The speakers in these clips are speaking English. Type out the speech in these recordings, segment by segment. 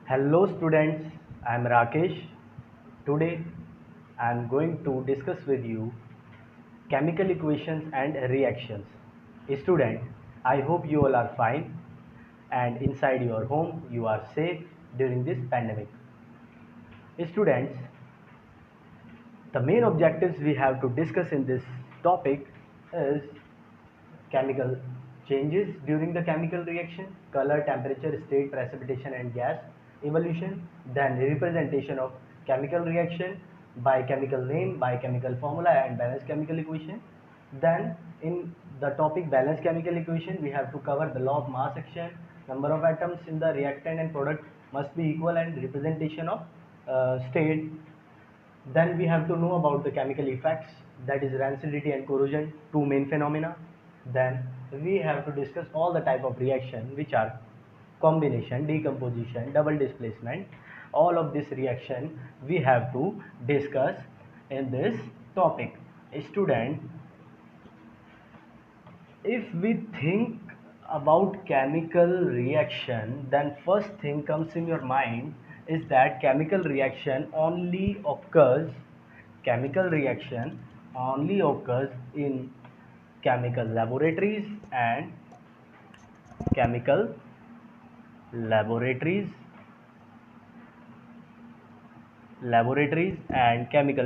Hello students, I am Rakesh. Today I am going to discuss with you chemical equations and reactions. Student, I hope you all are fine and inside your home you are safe during this pandemic. Students, the main objectives we have to discuss in this topic is chemical changes during the chemical reaction, color, temperature, state, precipitation and gas evolution, then representation of chemical reaction by chemical name, by chemical formula and balanced chemical equation. Then in the topic balanced chemical equation, we have to cover the law of mass action, number of atoms in the reactant and product must be equal and representation of state. Then we have to know about the chemical effects, that is rancidity and corrosion, two main phenomena. Then we have to discuss all the type of reaction which are combination, decomposition, double displacement. All of this reaction we have to discuss in this topic. Student, if we think about chemical reaction, then first thing comes in your mind is that chemical reaction only occurs in chemical laboratories and chemical laboratories and chemical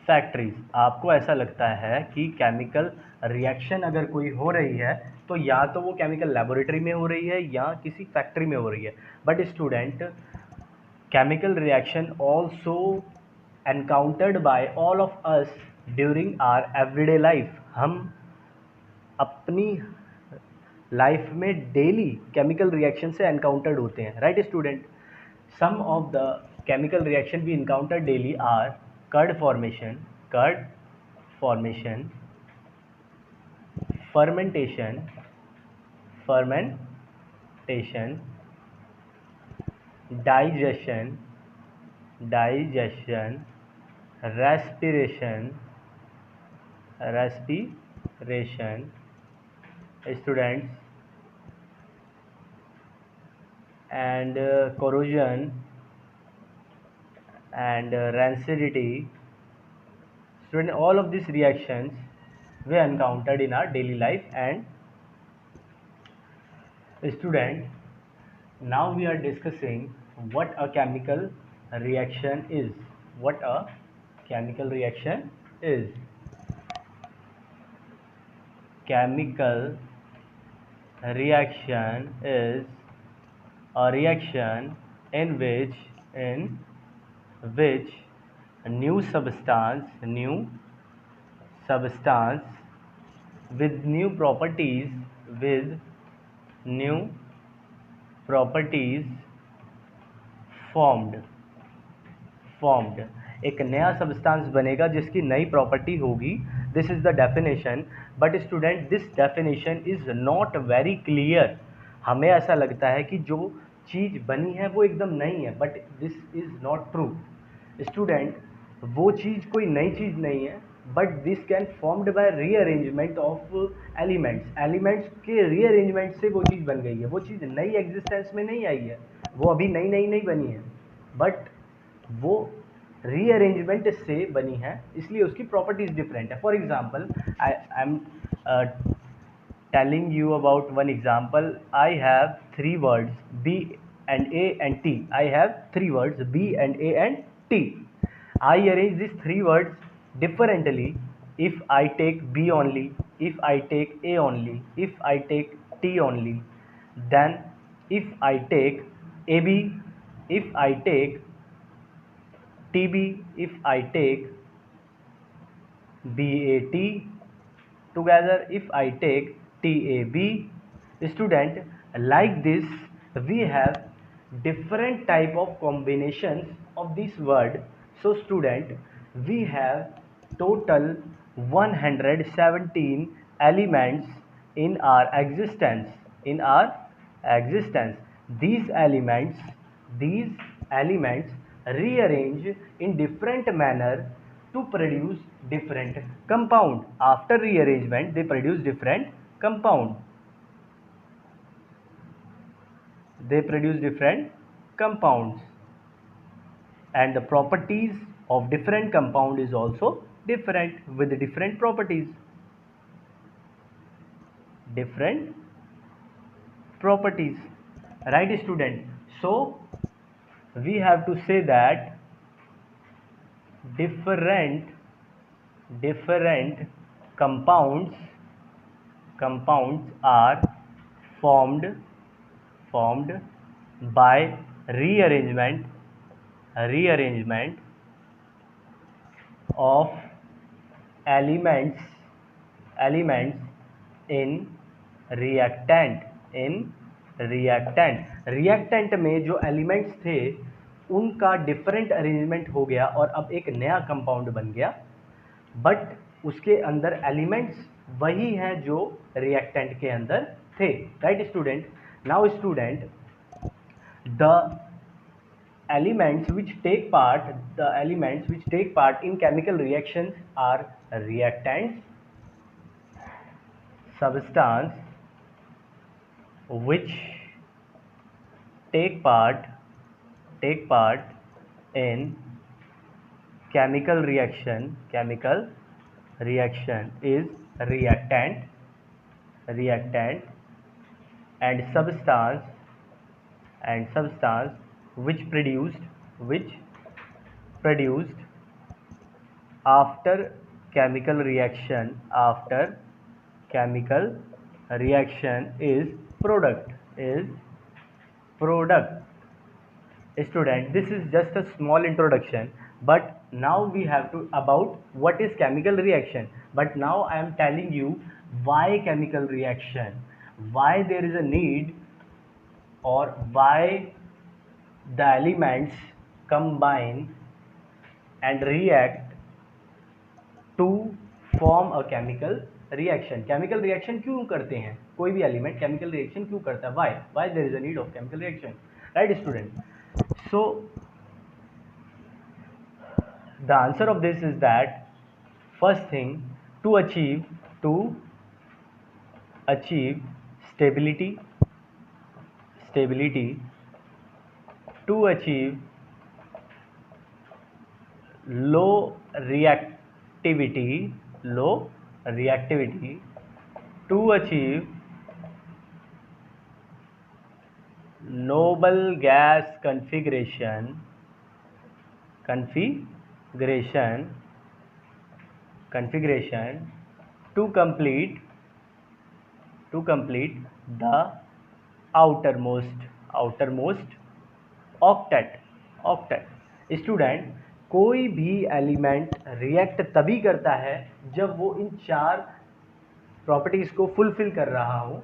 factories. आपको ऐसा लगता है कि chemical reaction अगर कोई हो रही है तो या तो वो केमिकल लेबोरेटरी में हो रही है या किसी फैक्ट्री में हो रही है. But student, chemical reaction also encountered by all of us during our everyday life. हम अपनी लाइफ में डेली केमिकल रिएक्शन से एनकाउंटर्ड होते हैं, right student. Some of the chemical reaction we encounter daily are curd formation, fermentation, fermentation, digestion, respiration, students, and corrosion and rancidity. Student, all of these reactions we encountered in our daily life. And student, now we are discussing what a chemical reaction is. What a chemical reaction is. Chemical reaction is a reaction in which new substance with new properties formed. एक नया substance बनेगा जिसकी नई property होगी. This is the definition. But student, this definition is not very clear. हमें ऐसा लगता है कि जो चीज़ बनी है वो एकदम नई है, but this is not true. Student, वो चीज़ कोई नई चीज़ नहीं है, but this can formed by rearrangement of elements के रीअरेंजमेंट से वो चीज़ बन गई है. वो चीज़ नई एग्जिस्टेंस में नहीं आई है, वो अभी नई नहीं बनी है, बट वो रीअरेंजमेंट से बनी है, इसलिए उसकी प्रॉपर्टीज डिफरेंट है. For example, I am telling you about one example. I have three words B and A and T. I have three words B and A and T. I arrange these three words differently if I take B only, if I take A only, if I take T only. Then if I take AB, if I take TB, if I take BAT together, if I take TAB. Student, like this we have different type of combinations of this word. So student, we have total 117 elements in our existence. These elements rearrange in different manner to produce different compound. After rearrangement they produce different compound. they produce different compounds, and the properties of different compound is also different with different properties. Different properties, right student? So we have to say that different different compounds are formed by rearrangement of elements in reactant में जो elements थे उनका different arrangement हो गया और अब एक नया कंपाउंड बन गया, बट उसके अंदर एलिमेंट्स वही हैं जो रिएक्टेंट के अंदर थे, right student? Now student, the elements which take part in chemical reactions are reactants, substance which take part in chemical reaction is reactant, and substance which produced after chemical reaction is product. Student, this is just a small introduction, but now we have to about what is chemical reaction. But now I am telling you why chemical reaction, why there is a need, or why the elements combine and react to form a chemical reaction. Chemical reaction क्यों करते हैं? कोई भी element chemical reaction क्यों करता है? Why there is a need of chemical reaction, right student? So the answer of this is that first thing, to achieve stability, to achieve low reactivity, to achieve noble gas configuration, to complete the outermost octet. Student, कोई भी element react तभी करता है जब वो इन चार properties को fulfil कर रहा हो,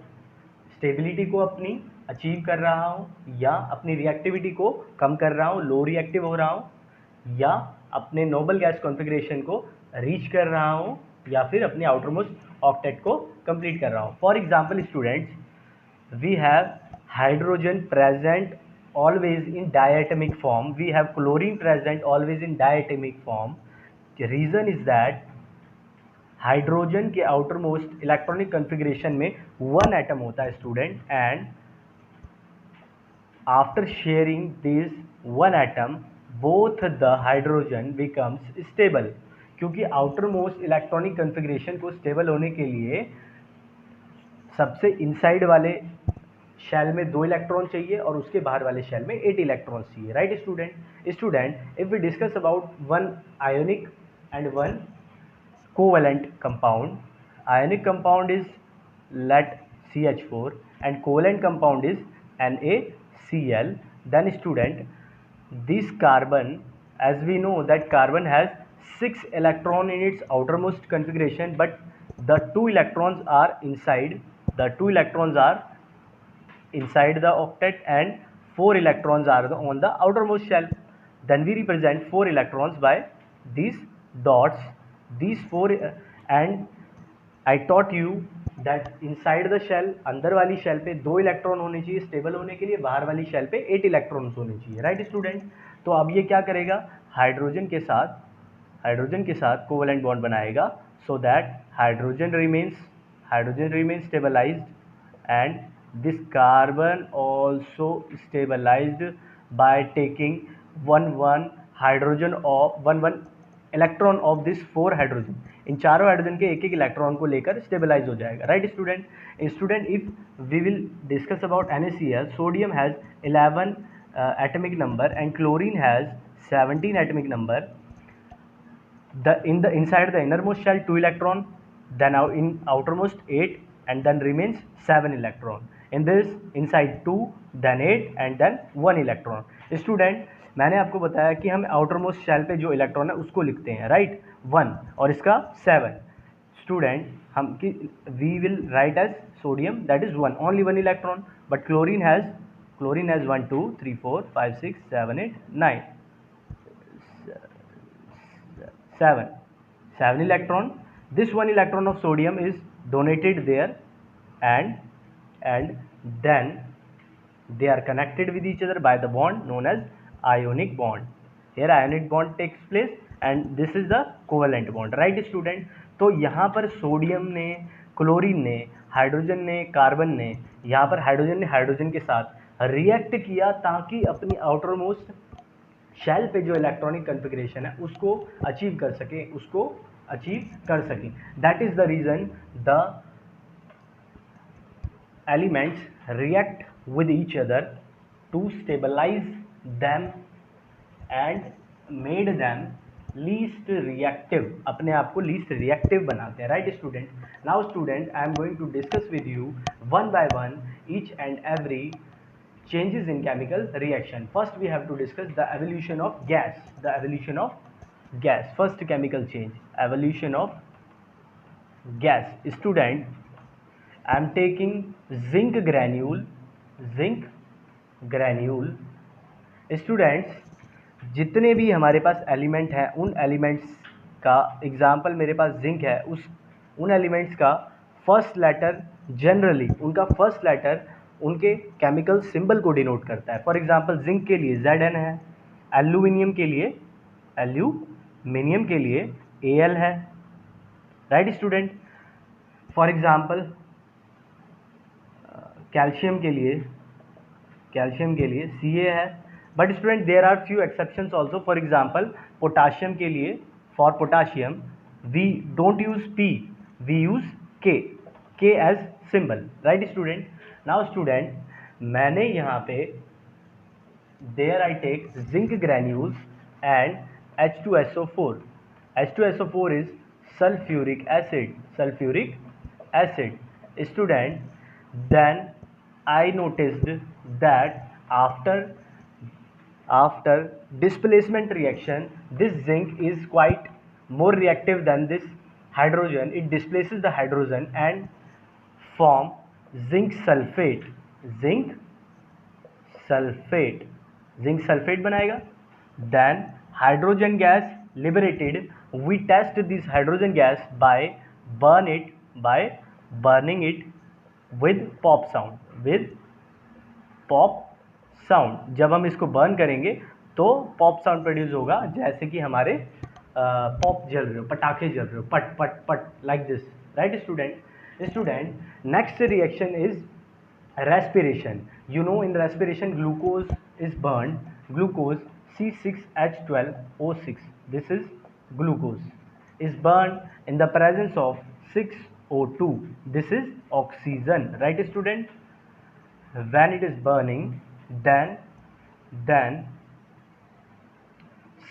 स्टेबिलिटी को अपनी अचीव कर रहा हो, या अपनी रिएक्टिविटी को कम कर रहा हो, लो रिएक्टिव हो रहा हो, या अपने नोबल गैस कॉन्फ़िगरेशन को रीच कर रहा हो, या फिर अपने आउटरमोस्ट ऑक्टेट को कंप्लीट कर रहा हो. For example students, we have hydrogen present always in diatomic form, we have chlorine present always in diatomic form. The reason is that hydrogen के आउटरमोस्ट इलेक्ट्रॉनिक कॉन्फ़िगरेशन में वन एटम होता है student, and after sharing this one atom both the hydrogen becomes stable. क्योंकि outermost electronic configuration को stable होने के लिए सबसे इनसाइड वाले शेल में 2 इलेक्ट्रॉन चाहिए और उसके बाहर वाले शेल में 8 इलेक्ट्रॉन्स चाहिए, right student? If we discuss about one ionic and one covalent compound, ionic compound is let CH4 and covalent compound is NaCl. Then student, this carbon, as we know that carbon has 6 electron in its outermost configuration, but the 2 electrons are inside the octet and 4 electrons are on the outermost shell. Then we represent 4 electrons by these dots, these 4, and I taught you that inside the shell, अंदर वाली shell पे 2 electron होने चाहिए stable होने के लिए, बाहर वाली शेल पे 8 इलेक्ट्रॉन्स होने चाहिए, राइट स्टूडेंट? तो अब ये क्या करेगा, हाइड्रोजन के साथ कोवेलेंट बॉन्ड बनाएगा, so that hydrogen remains stabilised and this carbon also stabilized by taking one hydrogen of one electron of this 4 hydrogen, इन चारों हाइड्रोजन के एक एक इलेक्ट्रॉन को लेकर स्टेबलाइज हो जाएगा, right student. Student, if we will discuss about NaCl, sodium has 11 atomic number and chlorine has 17 atomic number. The inside the innermost shell 2 electron, then out in outermost 8, and then remains 7 electron. In this inside 2, then 8, and then 1 electron. Student, मैंने आपको बताया कि हम outermost shell पे जो electron है उसको लिखते हैं, राइट, 1 और इसका 7. स्टूडेंट, हम कि we will write as sodium that is 1, only 1 electron, but chlorine has 1 2 3 4 5 6 7 8 9 7 electron. This 1 electron of sodium is donated there, and then they are connected with each other by the bond known as ionic bond. Here ionic bond takes place and this is the covalent bond, right student. तो यहाँ पर sodium ने, chlorine ने, hydrogen ने, carbon ने, यहाँ पर hydrogen ने हाइड्रोजन के साथ रिएक्ट किया ताकि अपनी आउटर मोस्ट शेल पे जो इलेक्ट्रॉनिक कन्फिग्रेशन है उसको अचीव कर सके. That is the reason the elements react with each other to stabilize them and made them least reactive, अपने आप को least reactive बनाते हैं, right student. Now student, I am going to discuss with you one by one each and every changes in chemical reaction. First we have to discuss the evolution of gas. First chemical change, evolution of gas. Student, I am taking zinc granule. Students, जितने भी हमारे पास element हैं उन elements का example मेरे पास zinc है, उन elements का फर्स्ट लेटर जनरली उनका फर्स्ट लेटर उनके केमिकल सिंबल को डिनोट करता है. फॉर एग्जांपल जिंक के लिए Zn है, एल्यूमिनियम के लिए Al है, right student. For example calcium के लिए Ca है. But student there are few exceptions also. For example potassium के लिए, for potassium we don't use P, we use K as symbol, right student. Now student, मैंने यहाँ पे there I take zinc granules and H2SO4. H2SO4 is sulphuric acid. Student, then I noticed that after displacement reaction, this zinc is quite more reactive than this hydrogen. It displaces the hydrogen and form zinc sulfate बनाएगा. Then hydrogen gas liberated. We test this hydrogen gas by burning it with pop sound. जब हम इसको burn करेंगे तो pop sound produce होगा, जैसे कि हमारे पॉप जल रहे हो, पटाखे जल रहे हो, पट पट पट, like this, right student. Next reaction is respiration. You know, in respiration glucose is burned. Glucose C6H12O6, this is glucose, is burned in the presence of 6O2, this is oxygen, right student. When it is burning, then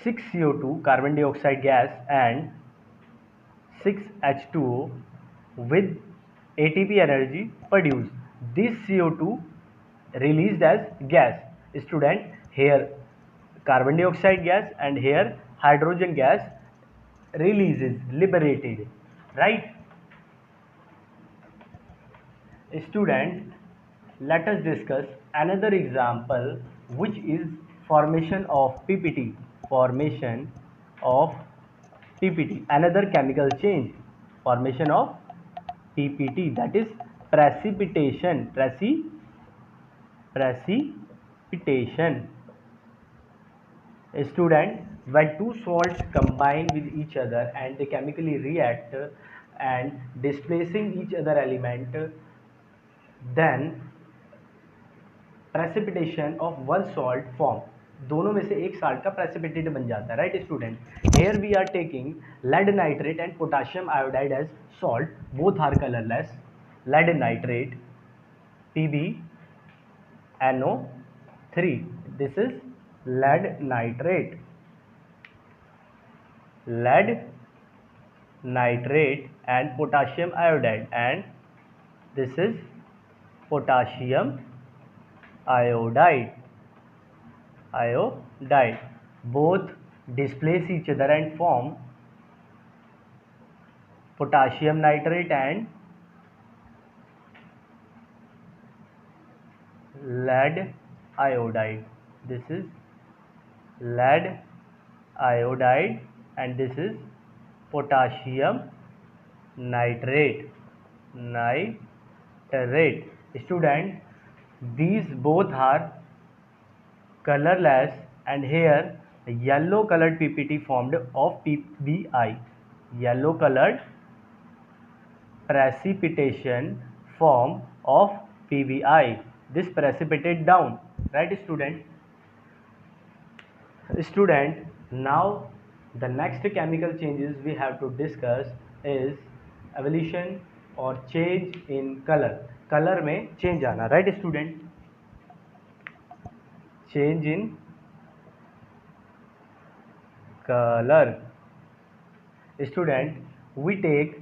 6CO2 carbon dioxide gas and 6H2O with ATP energy produced. This CO2 released as gas. Student, here carbon dioxide gas and here hydrogen gas releases, liberated, right. Student, let us discuss another example, which is formation of PPT. Another chemical change, formation of PPT, that is precipitation. Student, when two salts combine with each other and they chemically react and displacing each other element, then precipitation of one salt form, दोनों में से एक salt का precipitate बन जाता है, right student. Here we are taking lead nitrate and potassium iodide as salt, both are colourless. Lead nitrate PbNO3, this is lead nitrate, lead nitrate and potassium iodide, and this is potassium iodide, both displace each other and form potassium nitrate and lead iodide. This is lead iodide and this is potassium nitrate. Student, these both are colorless, and here yellow colored PPT formed of PBI, yellow colored precipitation form of PBI. This precipitate down, right student? Student, now the next chemical changes we have to discuss is evolution or change in color. Color में change आना, right student? Change in color. Student, we take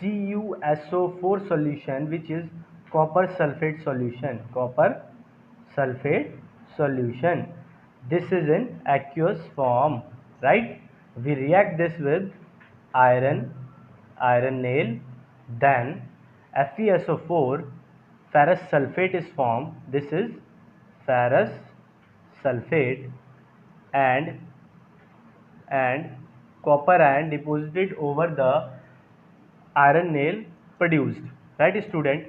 CuSO4 solution, which is copper sulfate solution. Copper sulfate solution. This is in aqueous form, right? We react this with iron nail, then FeSO4, ferrous sulfate is formed. This is ferrous sulfate, and copper ion deposited over the iron nail produced, right student?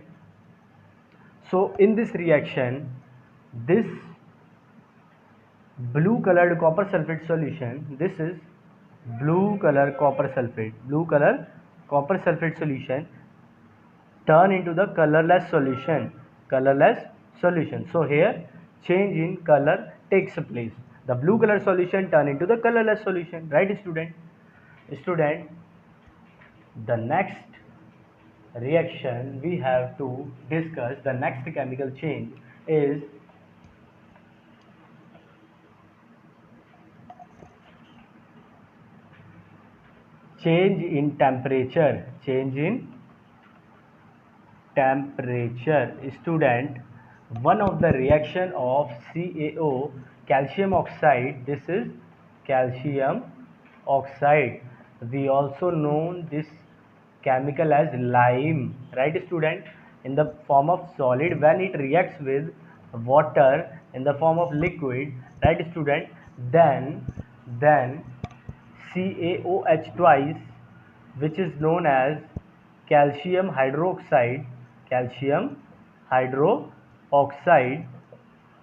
So in this reaction, this blue colored copper sulfate solution, this is blue color copper sulfate solution turn into the colorless solution. So here change in color takes place. The blue color solution turn into the colorless solution, right student? The next reaction we have to discuss, the next chemical change is change in temperature. Student, one of the reaction of CaO, calcium oxide, this is calcium oxide. We also know this chemical as lime, right student? In the form of solid, when it reacts with water in the form of liquid, right student, then CaOH twice, which is known as calcium hydroxide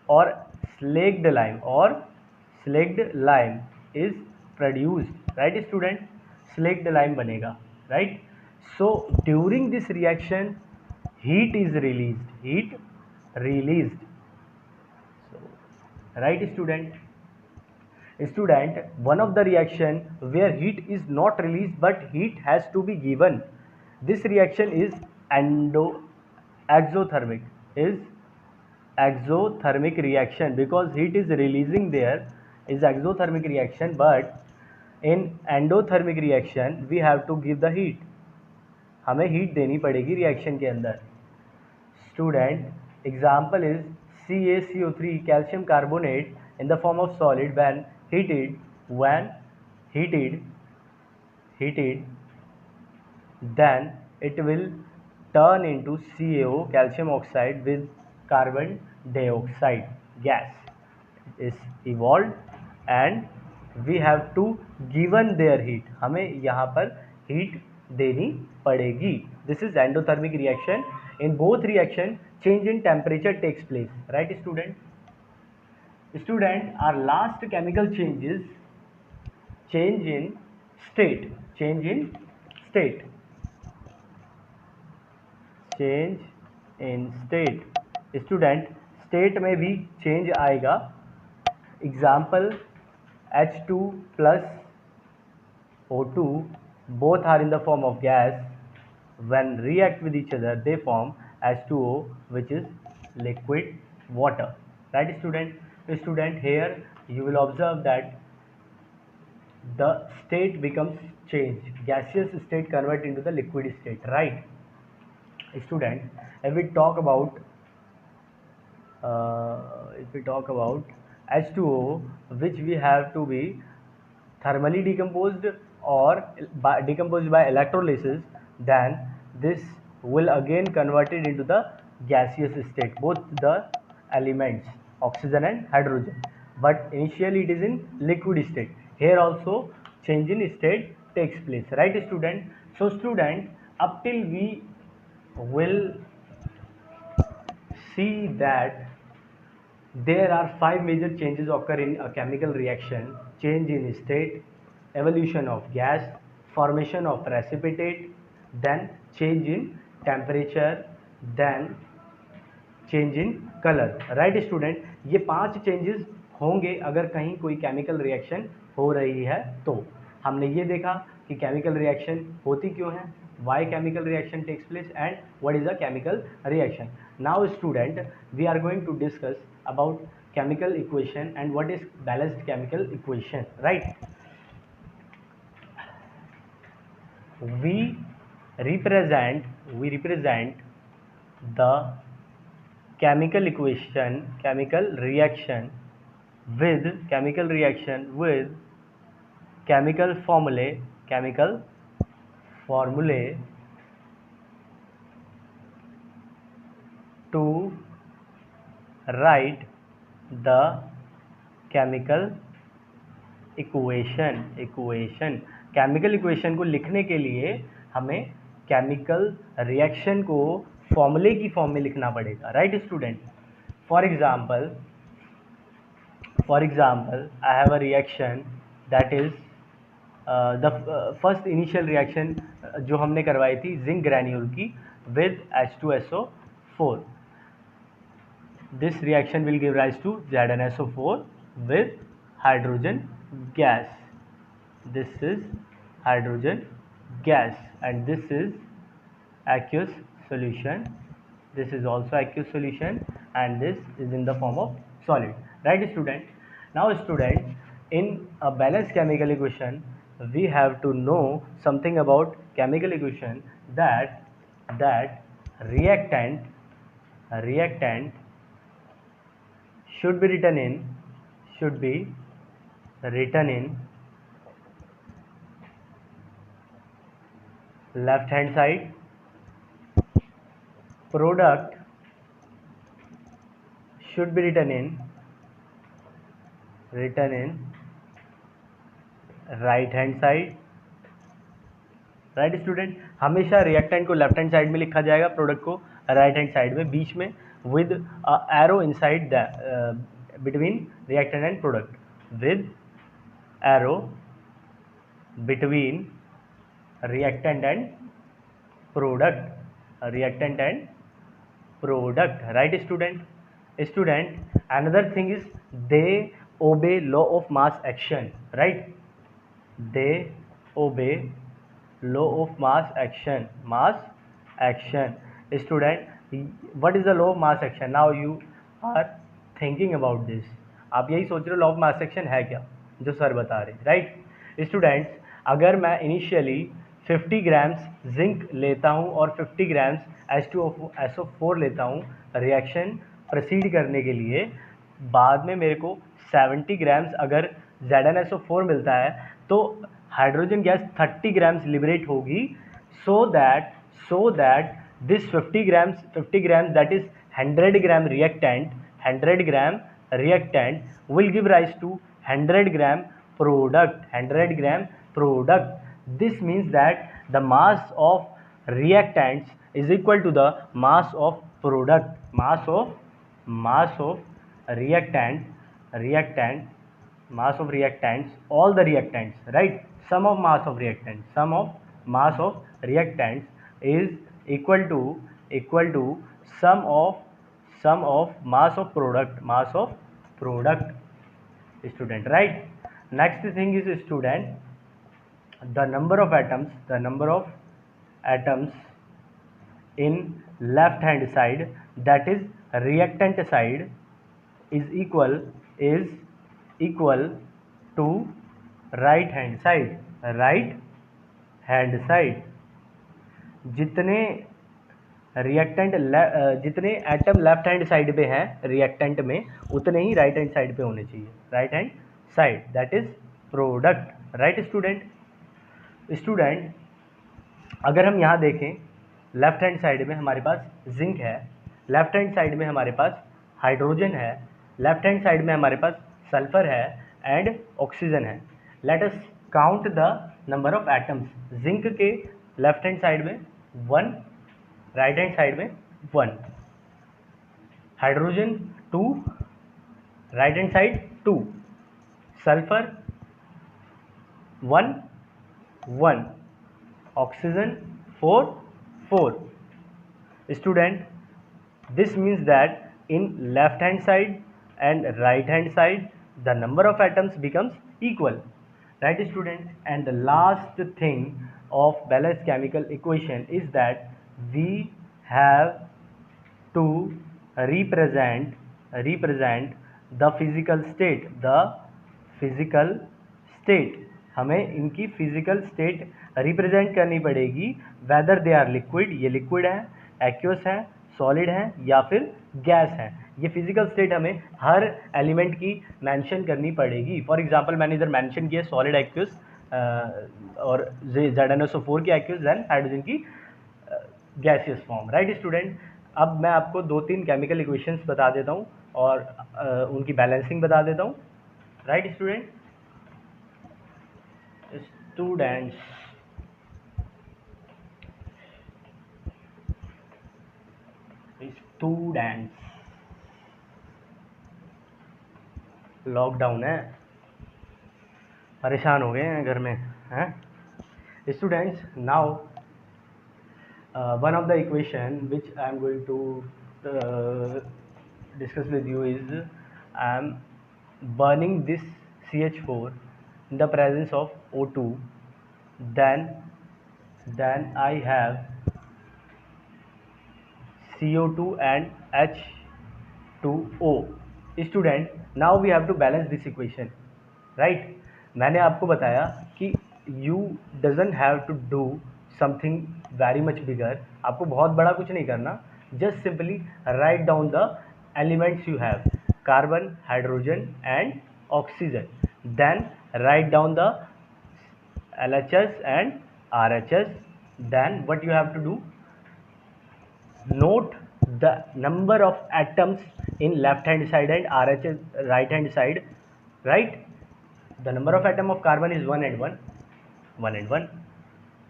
or slaked lime is produced, right student? Slaked lime banega, right? So during this reaction, heat is released. So, right student? One of the reaction where heat is not released but heat has to be given, this reaction is exothermic reaction, because heat is releasing there is exothermic reaction, but in endothermic reaction we have to give the heat, हमें heat देनी पड़ेगी reaction के अंदर. Student, example is CaCO3, calcium carbonate in the form of solid, when heated, then it will turn into CaO, calcium oxide, with carbon dioxide gas is evolved, and we have to given their heat, हमें यहाँ पर heat देनी पड़ेगी. This is endothermic reaction. In both reaction, change in temperature takes place, right student? Our last chemical change is change in state. Student, state में भी change आएगा. Example H2 plus O2 both are in the form of gas. When react with each other they form H2O, which is liquid water. Right student? Student, here you will observe that the state becomes changed. Gaseous state convert into the liquid state, right? Student, if we talk about H2O, which we have to be thermally decomposed or decomposed by electrolysis, then this will again converted into the gaseous state, both the elements oxygen and hydrogen, but initially it is in liquid state. Here also change in state takes place, right student? So student, up till we will see that there are 5 major changes occur in a chemical reaction: change in state, evolution of gas, formation of precipitate, then change in temperature, then change in colour. Right student, ये 5 changes होंगे अगर कहीं कोई chemical reaction हो रही है तो. हमने ये देखा कि केमिकल रिएक्शन होती क्यों है, why chemical reaction takes place and what is a chemical reaction. Now student, we are going to discuss about chemical equation and what is balanced chemical equation. Right, we represent the chemical reaction with chemical formulae to write the chemical equation. Chemical equation को लिखने के लिए हमें chemical reaction को फॉर्मूले की form में लिखना पड़ेगा. Right student, for example I have a reaction that is the first initial reaction जो हमने करवाई थी जिंक ग्रैन्यूल की with H2SO4. This reaction will give rise to ZnSO4 with hydrogen gas. This is hydrogen gas and this is aqueous solution. This is also aqueous solution and this is in the form of solid. Right student? Now student, in a balanced chemical equation we have to know something about chemical equation, that reactant should be written in left hand side, product should be written in right hand side. Right student, हमेशा reactant को left hand side में लिखा जाएगा, product को right hand side में, बीच में with arrow inside the between reactant and product, with arrow between reactant and product. Right student, another thing is they obey law of mass action. Right, they obey law of mass action. Student, what is the law of mass action? Now you are thinking about this. आप यही सोच रहे हो law of mass action है क्या जो sir बता रहे. राइट स्टूडेंट्स, अगर मैं इनिशियली 50 ग्राम्स जिंक लेता हूं और 50 ग्राम्स H2SO4 लेता हूं रिएक्शन प्रोसीड करने के लिए, बाद में मेरे को 70 ग्राम्स अगर ZnSO4 मिलता है तो हाइड्रोजन गैस 30 ग्राम्स लिबरेट होगी, so that this 50 grams that is 100 gram reactant will give rise to 100 gram product. This means that the mass of reactants is equal to the mass of product. Mass of reactants, all the reactants, right? Sum of mass of reactants is equal to sum sum of mass of product student, right? Next thing is student, the number of atoms in left hand side, that is reactant side, is equal to right hand side. जितने जितने atom left hand side पे हैं reactant में, उतने ही right hand side पे होने चाहिए, right hand side, that is product, right student अगर हम यहाँ देखें, लेफ्ट हैंड साइड में हमारे पास जिंक है, लेफ्ट हैंड साइड में हमारे पास हाइड्रोजन है, लेफ्ट हैंड साइड में हमारे पास सल्फर है एंड ऑक्सीजन है. Let us count the number of atoms. Zinc के लेफ्ट हैंड साइड में 1, राइट हैंड साइड में 1, hydrogen 2, right hand side 2, sulphur 1, 1, oxygen 4. Student, this means that in left hand side and right hand side the number of atoms becomes equal, right student? And the last thing of balanced chemical equation is that we have to represent the physical state. हमें इनकी physical state represent करनी पड़ेगी, whether they are liquid, ये liquid है, aqueous है, solid है या फिर गैस है. ये फिजिकल स्टेट हमें हर एलिमेंट की मेंशन करनी पड़ेगी. फॉर एग्जांपल मैंने इधर मेंशन किया सॉलिड एक्वस और ZnSO4 की एक्वस, देन हाइड्रोजन की गैसियस फॉर्म, राइट स्टूडेंट? अब मैं आपको 2-3 केमिकल इक्वेशंस बता देता हूँ और उनकी बैलेंसिंग बता देता हूँ, राइट स्टूडेंट? स्टूडेंट्स लॉकडाउन है, परेशान हो गए हैं घर में, हैं students? Now one of the equation which I am going to discuss with you is I am burning this CH4 in the presence of O2, then I have CO2 and H2O. Student, now we have to balance this equation, right? मैंने आपको बताया कि you doesn't have to do something very much bigger. आपको बहुत बड़ा कुछ नहीं करना, just simply write down the elements you have, carbon, hydrogen and oxygen, then write down the LHS and RHS. Then what you have to do, note the number of atoms in left hand side and RHS right hand side, right? The number of atom of carbon is 1 and 1.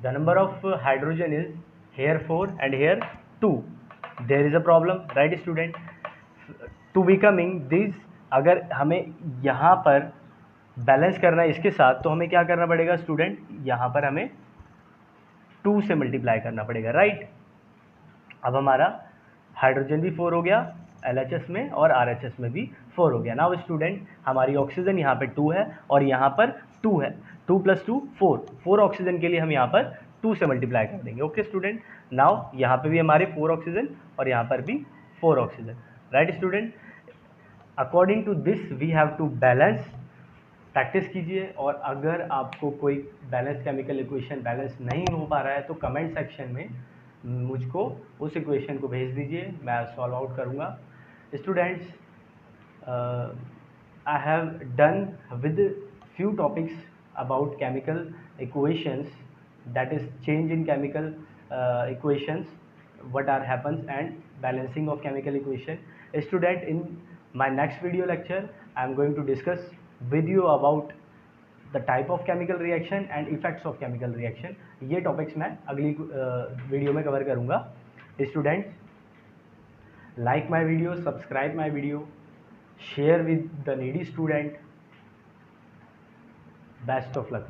The number of hydrogen is here 4 and here 2. There is a problem, right student? To becoming this, अगर हमें यहाँ पर balance करना है इसके साथ, तो हमें क्या करना पड़ेगा स्टूडेंट? यहाँ पर हमें 2 से मल्टीप्लाई करना पड़ेगा, राइट? अब हमारा हाइड्रोजन भी 4 हो गया LHS में और RHS में भी 4 हो गया. नाउ स्टूडेंट हमारी ऑक्सीजन यहाँ पे 2 है और यहाँ पर 2 है, 2 + 2 4 ऑक्सीजन के लिए हम यहाँ पर 2 से मल्टीप्लाई कर देंगे. Okay student? नाउ यहाँ पे भी हमारे 4 ऑक्सीजन और यहाँ पर भी 4 oxygen, right student? According to this we have to balance. Practice कीजिए, और अगर आपको कोई बैलेंस केमिकल इक्वेशन बैलेंस नहीं हो पा रहा है तो कमेंट सेक्शन में मुझको उस इक्वेशन को भेज दीजिए, मैं सॉल्व आउट करूँगा. Students, I have done with few topics about chemical equations, that is change in chemical equations, what are happens and balancing of chemical equation. Student, in my next video lecture I am going to discuss with you about the type of chemical reaction and effects of chemical reaction. ये topics मैं अगली video में cover करूँगा. Students, like my video, subscribe my video, share with the needy student. Best of luck.